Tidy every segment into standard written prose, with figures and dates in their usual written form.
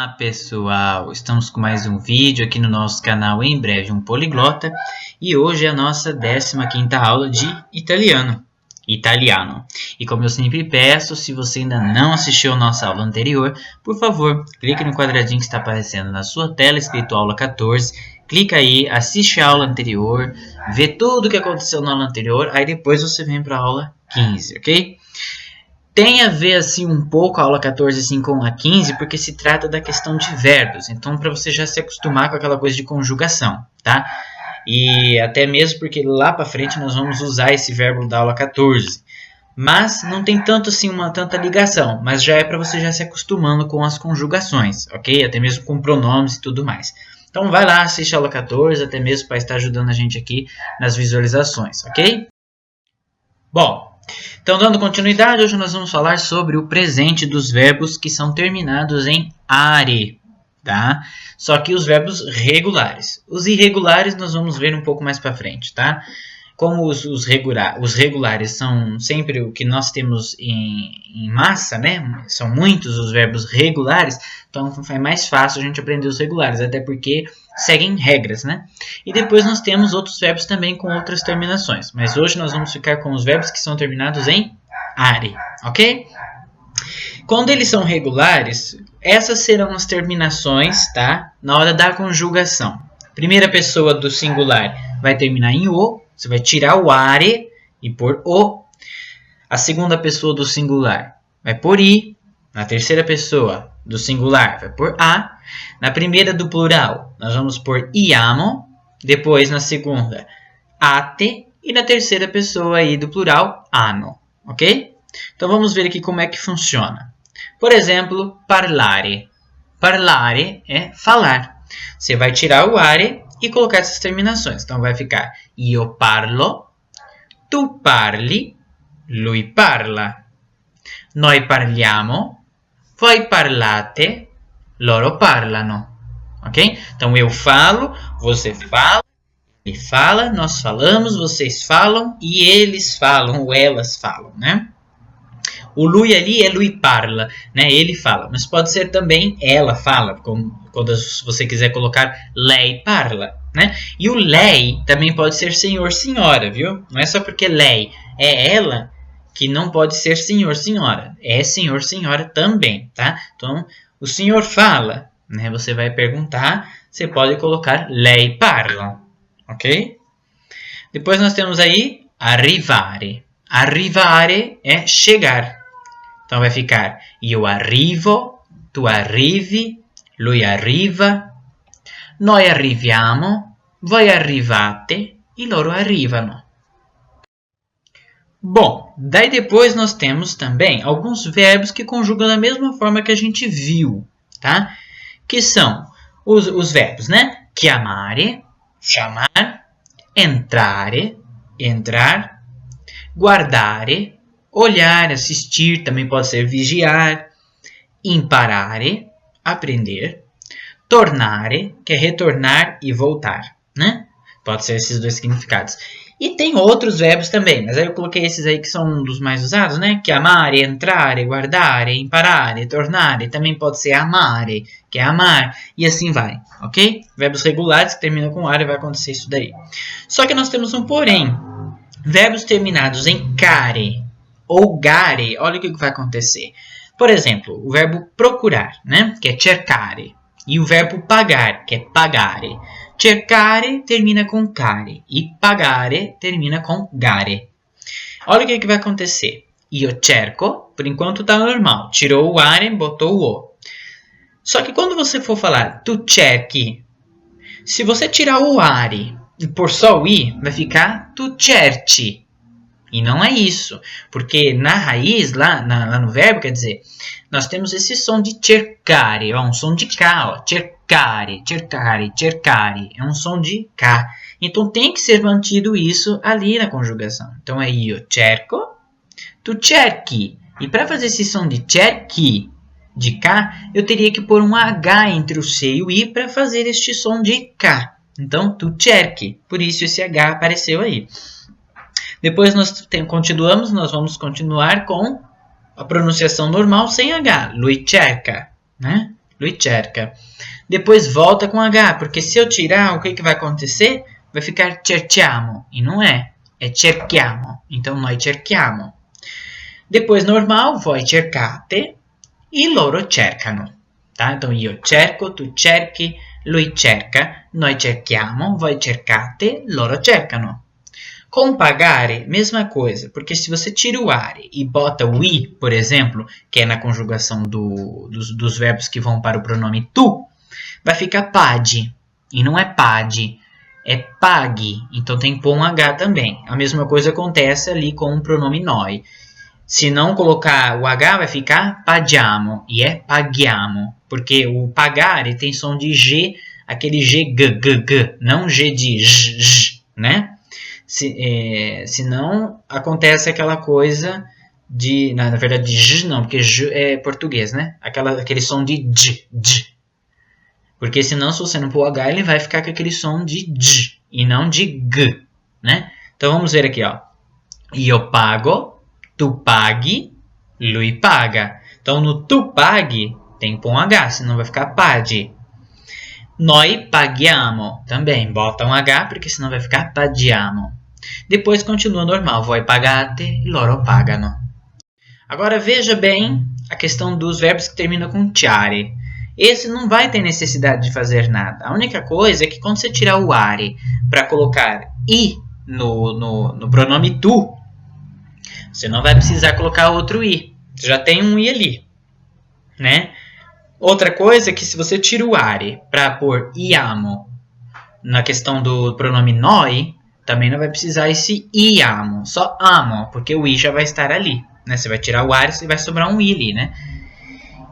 Olá pessoal, estamos com mais um vídeo aqui no nosso canal Em Breve um Poliglota e hoje é a nossa 15ª aula de italiano. E como eu sempre peço, se você ainda não assistiu a nossa aula anterior, por favor, clique no quadradinho que está aparecendo na sua tela escrito aula 14, clica aí, assiste a aula anterior, vê tudo o que aconteceu na aula anterior, aí depois você vem para a aula 15, ok? Tem a ver assim um pouco a aula 14 assim, com a 15, porque se trata da questão de verbos. Então, para você já se acostumar com aquela coisa de conjugação, tá? E até mesmo porque lá para frente nós vamos usar esse verbo da aula 14. Mas não tem tanto assim tanta ligação, mas já é para você já se acostumando com as conjugações, ok? Até mesmo com pronomes e tudo mais. Então vai lá, assiste a aula 14, até mesmo para estar ajudando a gente aqui nas visualizações, ok? Bom, então, dando continuidade, hoje nós vamos falar sobre o presente dos verbos que são terminados em are, tá? Só que os verbos regulares. Os irregulares nós vamos ver um pouco mais para frente, tá? Como os regulares são sempre o que nós temos em massa, né? São muitos os verbos regulares, então é mais fácil a gente aprender os regulares, até porque seguem regras, né? E depois nós temos outros verbos também com outras terminações, mas hoje nós vamos ficar com os verbos que são terminados em are, ok? Quando eles são regulares, essas serão as terminações, tá? Na hora da conjugação. Primeira pessoa do singular vai terminar em o, você vai tirar o are e pôr o. A segunda pessoa do singular vai pôr i. Na terceira pessoa do singular vai pôr a. Na primeira do plural, nós vamos pôr iamo. Depois, na segunda, ate. E na terceira pessoa aí do plural, ano. Ok? Então, vamos ver aqui como é que funciona. Por exemplo, parlare. Parlare é falar. Você vai tirar o are e colocar essas terminações. Então, vai ficar io parlo, tu parli, lui parla. Noi parliamo, voi parlate, loro parlano. Ok? Então, eu falo, você fala, ele fala, nós falamos, vocês falam e eles falam ou elas falam, né? O lui ali é lui parla, né? Ele fala, mas pode ser também ela fala, como quando você quiser colocar lei parla, né? E o lei também pode ser senhor, senhora, viu? Não é só porque lei é ela que não pode ser senhor, senhora. É senhor, senhora também, tá? Então, o senhor fala, né? Você vai perguntar, você pode colocar lei parla, ok? Depois nós temos aí arrivare. Arrivare é chegar. Então vai ficar io arrivo, tu arrivi, lui arriva, noi arriviamo, voi arrivate e loro arrivano. Bom, daí depois nós temos também alguns verbos que conjugam da mesma forma que a gente viu, tá? Que são os verbos, né? Chiamare, chamar, entrare, entrar, guardare, olhar, assistir, também pode ser vigiar, imparare, aprender, tornare, que é retornar e voltar, né? Pode ser esses dois significados. E tem outros verbos também, mas aí eu coloquei esses aí que são um dos mais usados, né? Chiamare, entrare, guardare, imparare, tornare, também pode ser amare, que é amar, e assim vai, ok? Verbos regulares que terminam com are, vai acontecer isso daí. Só que nós temos um porém. Verbos terminados em care ou gare, olha o que vai acontecer. Por exemplo, o verbo procurar, né? Que é cercare. E o verbo pagar, que é pagare. Cercare termina com care e pagare termina com gare. Olha o que vai acontecer. Io cerco, por enquanto está normal. Tirou o are, botou o o. Só que quando você for falar tu cerchi, se você tirar o are e pôr só o i, vai ficar tu cerci. E não é isso, porque na raiz, lá no verbo, quer dizer, nós temos esse som de cercare, ó, um som de K, ó, cercare, cercare, cercare, é um som de K. Então tem que ser mantido isso ali na conjugação. Então é io cerco, tu cerchi. E para fazer esse som de cerchi, de K, eu teria que pôr um H entre o C e o I para fazer este som de K. Então, tu cerchi, por isso esse H apareceu aí. Depois nós vamos continuar com a pronunciação normal sem H. Lui cerca, né? lui cerca. Depois volta com H, porque se eu tirar, o que vai acontecer? Vai ficar cerchiamo, e não é. É cerchiamo, então noi cerchiamo. Depois normal, voi cercate e loro cercano. Tá? Então io cerco, tu cerchi, lui cerca, noi cerchiamo, voi cercate, loro cercano. Com pagare, mesma coisa, porque se você tira o are e bota o i, por exemplo, que é na conjugação dos verbos que vão para o pronome tu, vai ficar pade, e não é pade, é pague, então tem que pôr um H também. A mesma coisa acontece ali com o pronome noi. Se não colocar o H, vai ficar paghiamo, e é paghiamo, porque o pagare tem som de G, aquele G, G, não G de J, né? Senão acontece aquela coisa de, na verdade, de J não, porque J é português, né? Aquele som de J, J. Porque senão, se você não pôr H, ele vai ficar com aquele som de J e não de G, né? Então vamos ver aqui, ó. Io pago, tu paghi, lui paga. Então no tu paghi tem que pôr um H, senão vai ficar paghi. Noi paghiamo, também bota um H, porque senão vai ficar paghiamo. Depois continua normal, voi pagate, loro pagano. Agora veja bem a questão dos verbos que terminam com tiare. Esse não vai ter necessidade de fazer nada. A única coisa é que quando você tirar o are para colocar i no pronome tu, você não vai precisar colocar outro i. Você já tem um i ali, né? Outra coisa é que se você tira o are para pôr iamo na questão do pronome noi, também não vai precisar esse iamo, só amo, porque o i já vai estar ali, né? Você vai tirar o are e vai sobrar um i ali, né?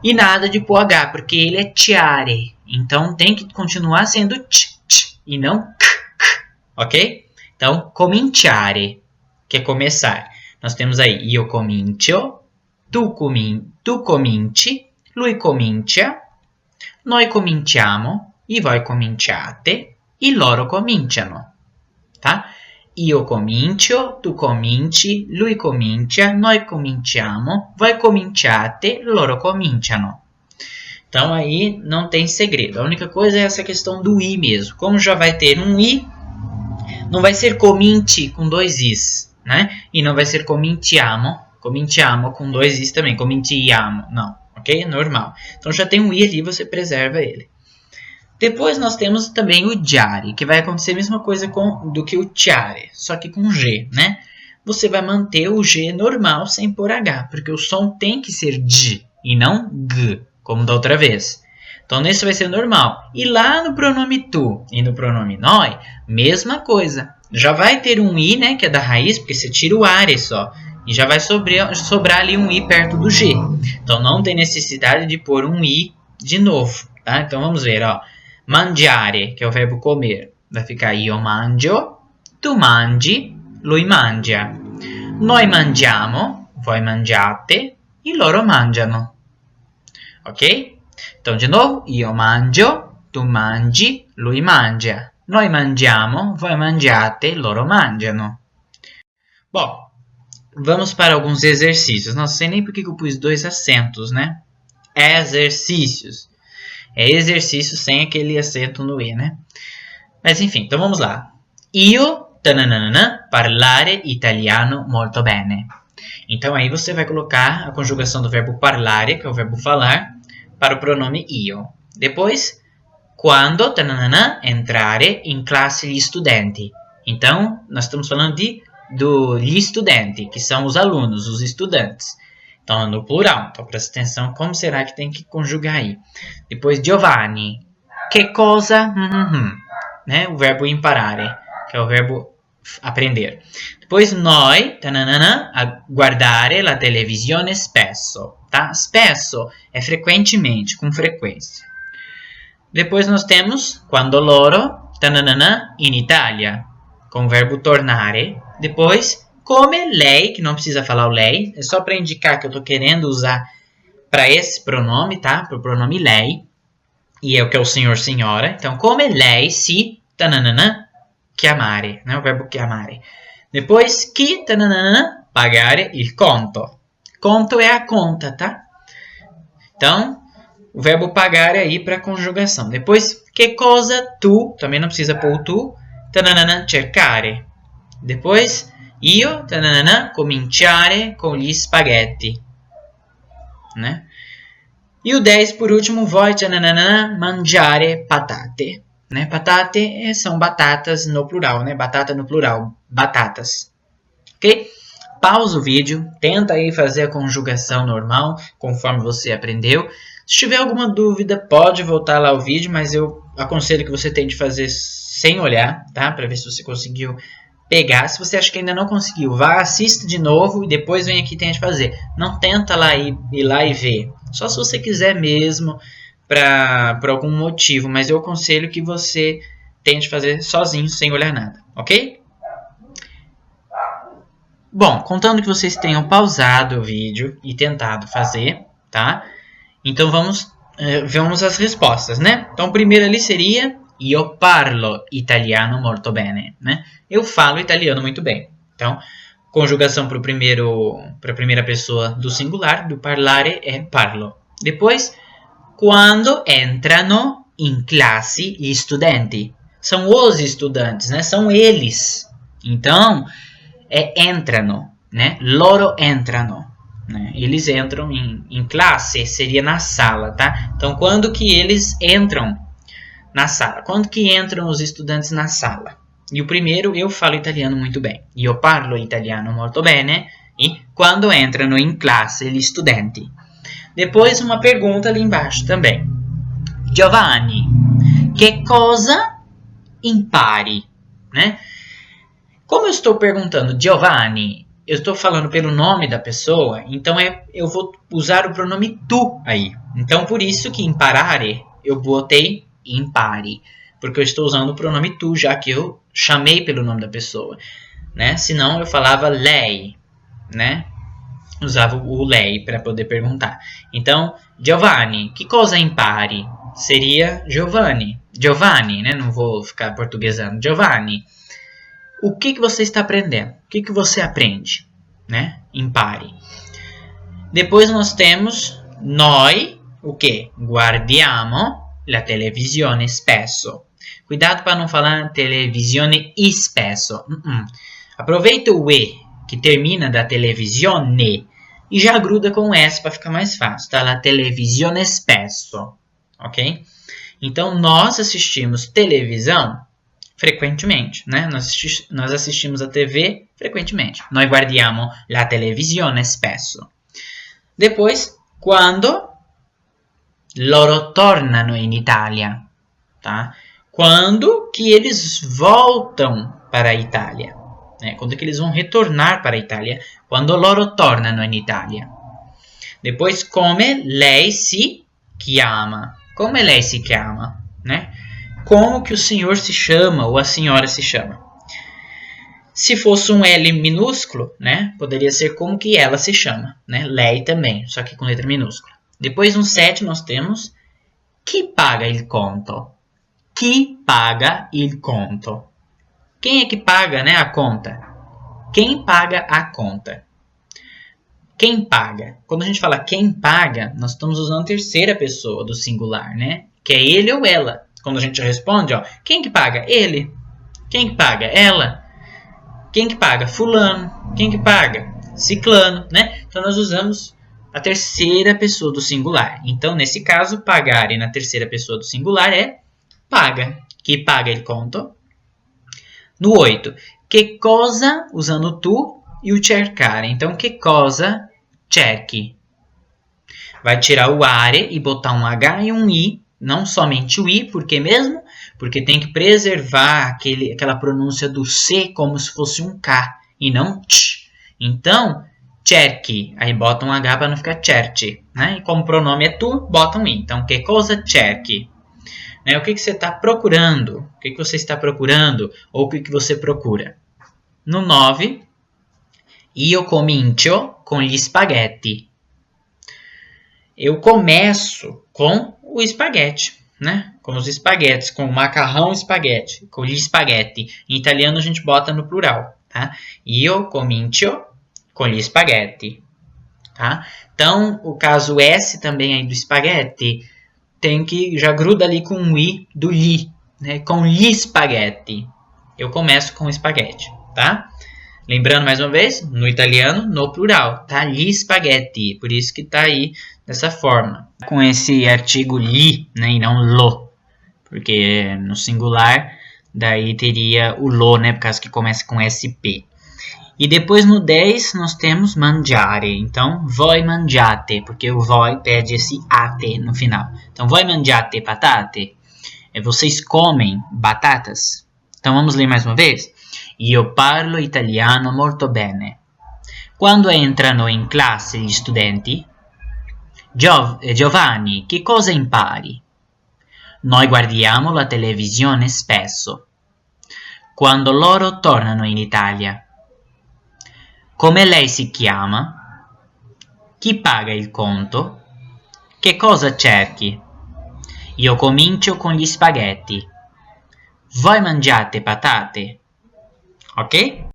E nada de pôr H, porque ele é tiare, então tem que continuar sendo t e não k, ok? Então, cominciare, que é começar. Nós temos aí io comincio, tu cominci, lui comincia, noi cominciamo, e voi cominciate, e loro cominciano. Tá? Io comincio, tu cominci, lui comincia, noi cominciamo, voi cominciate, loro cominciano. Então aí não tem segredo. A única coisa é essa questão do i mesmo. Como já vai ter um i, não vai ser cominci com dois is, né? E não vai ser cominciamo com dois is também, cominciamo, não, ok? Normal. Então já tem um i ali, você preserva ele. Depois nós temos também o diare, que vai acontecer a mesma coisa do que o tiare, só que com G, né? Você vai manter o G normal sem pôr H, porque o som tem que ser D e não G, como da outra vez. Então nesse vai ser normal. E lá no pronome tu e no pronome noi, mesma coisa. Já vai ter um I, né, que é da raiz, porque você tira o are só. E já vai sobrar ali um I perto do G. Então não tem necessidade de pôr um I de novo, tá? Então vamos ver, ó. Mangiare, que é o verbo comer, vai ficar io mangio, tu mangi, lui mangia. Noi mangiamo, voi mangiate, e loro mangiano. Ok? Então, de novo, io mangio, tu mangi, lui mangia. Noi mangiamo, voi mangiate, loro mangiano. Bom, vamos para alguns exercícios. Não sei nem por que eu pus dois acentos, né? Exercícios. É exercício sem aquele acento no E, né? Mas enfim, então vamos lá. Io, tananana, parlare italiano molto bene. Então aí você vai colocar a conjugação do verbo parlare, que é o verbo falar, para o pronome io. Depois, quando, tananana, entrare in classe gli studenti. Então, nós estamos falando gli studenti, que são os alunos, os estudantes. Então, no plural. Então, presta atenção como será que tem que conjugar aí. Depois, Giovanni. Que cosa? Né? O verbo imparare, que é o verbo aprender. Depois, noi, tananana, a guardare la televisione spesso. Tá? Spesso é frequentemente, com frequência. Depois, nós temos quando loro, tananana, in Italia, com o verbo tornare. Depois, come lei, que não precisa falar o lei, é só para indicar que eu estou querendo usar para esse pronome, tá? Para o pronome lei, e é o que é o senhor, senhora. Então, come lei si, tananana, chiamare, né? O verbo chiamare. Depois, chi, tananana, pagare il conto. Conto é a conta, tá? Então, o verbo pagare aí para conjugação. Depois, che cosa tu, também não precisa pôr o tu, tananana, cercare. Depois, io, tananana, cominciare con gli spaghetti. Né? E o 10, por último, voi, tananana, mangiare patate. Né? Patate são batatas no plural, né? Batata no plural, batatas. Ok? Pausa o vídeo, tenta aí fazer a conjugação normal, conforme você aprendeu. Se tiver alguma dúvida, pode voltar lá ao vídeo, mas eu aconselho que você tente fazer sem olhar, tá? Para ver se você conseguiu pegar. Se você acha que ainda não conseguiu, vá, assista de novo e depois vem aqui e tente fazer. Não tenta lá ir lá e ver. Só se você quiser mesmo, por algum motivo, mas eu aconselho que você tente fazer sozinho, sem olhar nada, ok? Bom, contando que vocês tenham pausado o vídeo e tentado fazer, tá? Então vamos às respostas, né? Então o primeiro ali seria io parlo italiano molto bene, né? Eu falo italiano muito bem. Então, conjugação para a primeira pessoa do singular, do parlare, é parlo. Depois, quando entrano in classe gli studenti. São os estudantes, né? São eles. Então, entrano, né? Loro entrano. Né? Eles entram em classe, seria na sala, tá? Então, quando que eles entram na sala? Quando que entram os estudantes na sala? E o primeiro, eu falo italiano muito bem. Io parlo italiano molto bene. E quando entrano in classe gli studenti. Depois, uma pergunta ali embaixo também. Giovanni, che cosa impari? Né? Como eu estou perguntando Giovanni, eu estou falando pelo nome da pessoa, então eu vou usar o pronome tu aí. Então, por isso que imparare, eu botei impari, porque eu estou usando o pronome tu, já que eu chamei pelo nome da pessoa. Né? Senão, eu falava lei, né? Usava o lei para poder perguntar. Então, Giovanni, que cosa impari? Seria Giovanni. Giovanni, né? Não vou ficar portuguesando. Giovanni. O que você está aprendendo? O que você aprende? Né? Impare. Depois nós temos noi, o que? Guardiamo la televisione spesso. Cuidado para não falar televisione spesso. Aproveita o E, que termina da televisione, e já gruda com o S para ficar mais fácil. Tá? La televisione spesso. Ok? Então, nós assistimos televisão frequentemente, né? Nós assistimos a TV frequentemente. Noi guardiamo la televisione spesso. Depois, quando loro tornano in Italia, tá? Quando que eles voltam para a Itália, né? Quando que eles vão retornar para a Itália? Quando loro tornano in Italia. Depois, come lei si chiama? Come lei si chiama, né? Como que o senhor se chama ou a senhora se chama. Se fosse um L minúsculo, né, poderia ser como que ela se chama. Né? Lei também, só que com letra minúscula. Depois no 7 nós temos chi paga il conto. Chi paga il conto. Quem é que paga, né, a conta? Quem paga a conta? Quem paga? Quando a gente fala quem paga, nós estamos usando a terceira pessoa do singular, né? Que é ele ou ela. Quando a gente responde, ó, quem que paga? Ele. Quem que paga? Ela. Quem que paga? Fulano. Quem que paga? Ciclano, né? Então, nós usamos a terceira pessoa do singular. Então, nesse caso, pagare na terceira pessoa do singular é paga. Chi paga il conto. No 8, che cosa, usando tu e o cercare. Então, che cosa cerchi. Vai tirar o are e botar um H e um I. Não somente o I, por que mesmo? Porque tem que preservar aquela pronúncia do C como se fosse um K e não ch. Então, cerchi. Aí bota um H para não ficar certi. Né? E como o pronome é tu, bota um I. Então, que cosa cerchi? Né? O que você está procurando? O que você está procurando? Ou o que você procura? No 9, io comincio con gli spaghetti. Eu começo com o espaguete, né? Com os espaguetes, com o macarrão espaguete, com gli spaghetti. Em italiano a gente bota no plural, tá? Io comincio con gli spaghetti, tá? Então, o caso S também aí do espaguete, tem que já gruda ali com o i do li, né? Com gli spaghetti. Eu começo com espaguete, tá? Lembrando mais uma vez, no italiano, no plural, tá? Gli spaghetti, por isso que tá aí dessa forma. Com esse artigo li, né, e não lo, porque no singular, daí teria o lo, né, por causa que começa com SP. E depois no 10 nós temos mangiare, então voi mangiate, porque o voi pede esse ate no final. Então voi mangiate patate, vocês comem batatas? Então vamos ler mais uma vez? Io parlo italiano molto bene. Quando entrano in classe gli studenti, Giovanni, che cosa impari? Noi guardiamo la televisione spesso. Quando loro tornano in Italia. Come lei si chiama? Chi paga il conto? Che cosa cerchi? Io comincio con gli spaghetti. Voi mangiate patate? Ok?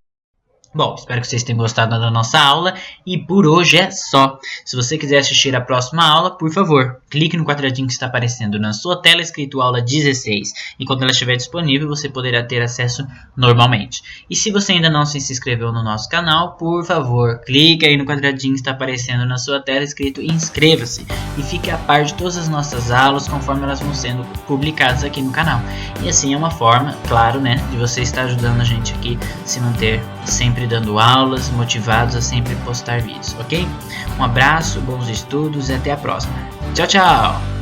Bom, espero que vocês tenham gostado da nossa aula e por hoje é só. Se você quiser assistir a próxima aula, por favor, clique no quadradinho que está aparecendo na sua tela escrito aula 16 e quando ela estiver disponível você poderá ter acesso normalmente. E se você ainda não se inscreveu no nosso canal, por favor, clique aí no quadradinho que está aparecendo na sua tela escrito inscreva-se e fique a par de todas as nossas aulas conforme elas vão sendo publicadas aqui no canal. E assim é uma forma, claro, né, de você estar ajudando a gente aqui a se manter sempre dando aulas, motivados a sempre postar vídeos, ok? Um abraço, bons estudos e até a próxima. Tchau, tchau!